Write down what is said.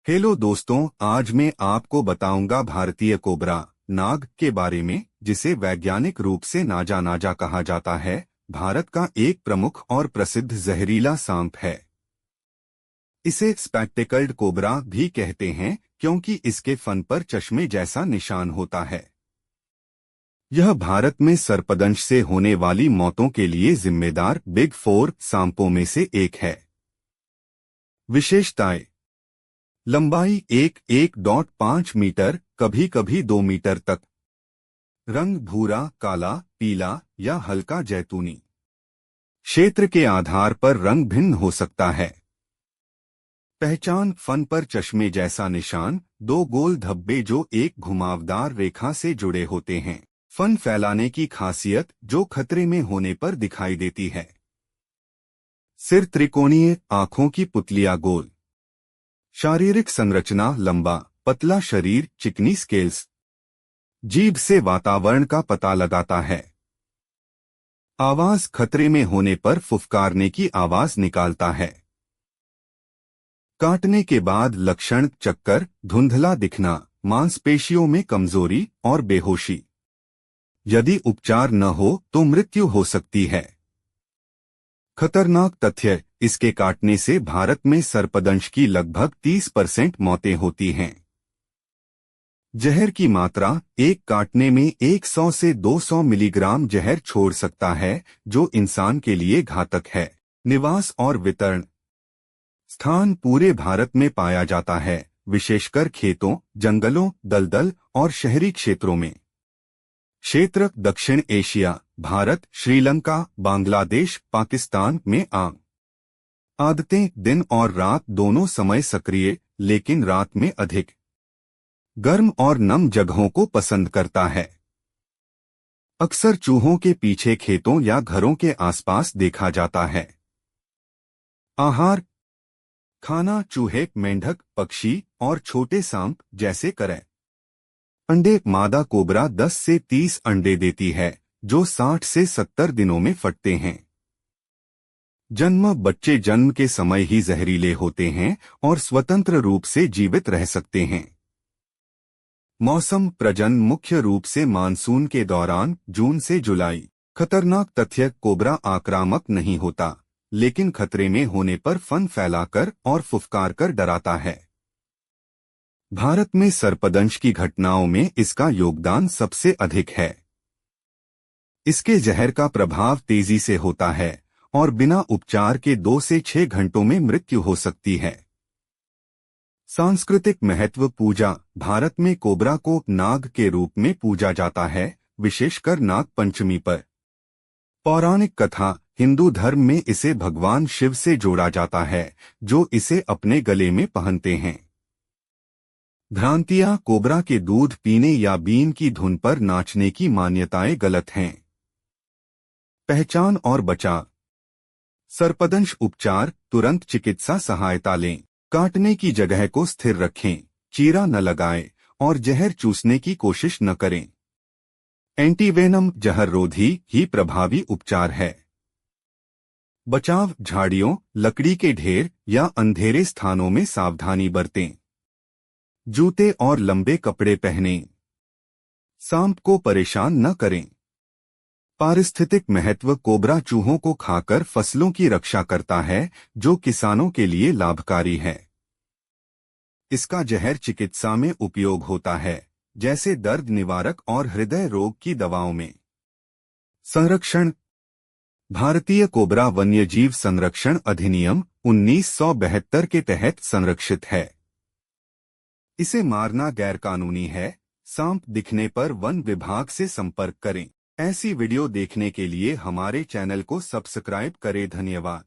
Hello दोस्तों, आज मैं आपको बताऊंगा भारतीय कोबरा नाग के बारे में, जिसे वैज्ञानिक रूप से नाजा कहा जाता है। भारत का एक प्रमुख और प्रसिद्ध जहरीला सांप है। इसे स्पेक्टेकल्ड कोबरा भी कहते हैं क्योंकि इसके फन पर चश्मे जैसा निशान होता है। यह भारत में सर्पदंश से होने वाली मौतों के लिए जिम्मेदार बिग फोर सांपों में से एक है। विशेषताएं: लंबाई 1.5 मीटर, कभी कभी 2 मीटर तक। रंग भूरा, काला, पीला या हल्का जैतूनी। क्षेत्र के आधार पर रंग भिन्न हो सकता है। पहचान: फन पर चश्मे जैसा निशान, 2 गोल धब्बे जो एक घुमावदार रेखा से जुड़े होते हैं। फन फैलाने की खासियत जो खतरे में होने पर दिखाई देती है। सिर त्रिकोणीय, आंखों की पुतलियां गोल। शारीरिक संरचना: लंबा पतला शरीर, चिकनी स्केल्स। जीभ से वातावरण का पता लगाता है। आवाज: खतरे में होने पर फुफकारने की आवाज निकालता है। काटने के बाद लक्षण: चक्कर, धुंधला दिखना, मांसपेशियों में कमजोरी और बेहोशी। यदि उपचार न हो तो मृत्यु हो सकती है। खतरनाक तथ्य: इसके काटने से भारत में सर्पदंश की लगभग 30% मौतें होती हैं। जहर की मात्रा: एक काटने में 100 से 200 मिलीग्राम जहर छोड़ सकता है, जो इंसान के लिए घातक है। निवास और वितरण स्थान: पूरे भारत में पाया जाता है, विशेषकर खेतों, जंगलों, दलदल और शहरी क्षेत्रों में। क्षेत्र: दक्षिण एशिया, भारत, श्रीलंका, बांग्लादेश, पाकिस्तान में आम। आदतें: दिन और रात दोनों समय सक्रिय, लेकिन रात में अधिक। गर्म और नम जगहों को पसंद करता है। अक्सर चूहों के पीछे खेतों या घरों के आसपास देखा जाता है। आहार: खाना: चूहे, मेंढक, पक्षी और छोटे सांप जैसे करें। अंडे: मादा कोबरा 10 से 30 अंडे देती है, जो 60 से 70 दिनों में फटते हैं। जन्म: बच्चे जन्म के समय ही जहरीले होते हैं और स्वतंत्र रूप से जीवित रह सकते हैं। मौसम: प्रजनन मुख्य रूप से मानसून के दौरान, जून से जुलाई। खतरनाक तथ्य: कोबरा आक्रामक नहीं होता, लेकिन खतरे में होने पर फन फैलाकर और फुफकार कर डराता है। भारत में सर्पदंश की घटनाओं में इसका योगदान सबसे अधिक है। इसके जहर का प्रभाव तेजी से होता है और बिना उपचार के 2 से 6 घंटों में मृत्यु हो सकती है। सांस्कृतिक महत्व: पूजा: भारत में कोबरा को नाग के रूप में पूजा जाता है, विशेषकर नाग पंचमी पर। पौराणिक कथा: हिंदू धर्म में इसे भगवान शिव से जोड़ा जाता है, जो इसे अपने गले में पहनते हैं। भ्रांतियां: कोबरा के दूध पीने या बीन की धुन पर नाचने की मान्यताएं गलत हैं। पहचान और बचाव: सर्पदंश उपचार: तुरंत चिकित्सा सहायता लें। काटने की जगह को स्थिर रखें, चीरा न लगाएं और जहर चूसने की कोशिश न करें। एंटीवेनम जहररोधी ही प्रभावी उपचार है। बचाव: झाड़ियों, लकड़ी के ढेर या अंधेरे स्थानों में सावधानी बरतें। जूते और लंबे कपड़े पहनें। सांप को परेशान न करें। पारिस्थितिक महत्व: कोबरा चूहों को खाकर फसलों की रक्षा करता है, जो किसानों के लिए लाभकारी है। इसका जहर चिकित्सा में उपयोग होता है, जैसे दर्द निवारक और हृदय रोग की दवाओं में। संरक्षण: भारतीय कोबरा वन्यजीव संरक्षण अधिनियम 1972 के तहत संरक्षित है। इसे मारना गैरकानूनी है। सांप दिखने पर वन विभाग से संपर्क करें। ऐसी वीडियो देखने के लिए हमारे चैनल को सब्सक्राइब करें। धन्यवाद।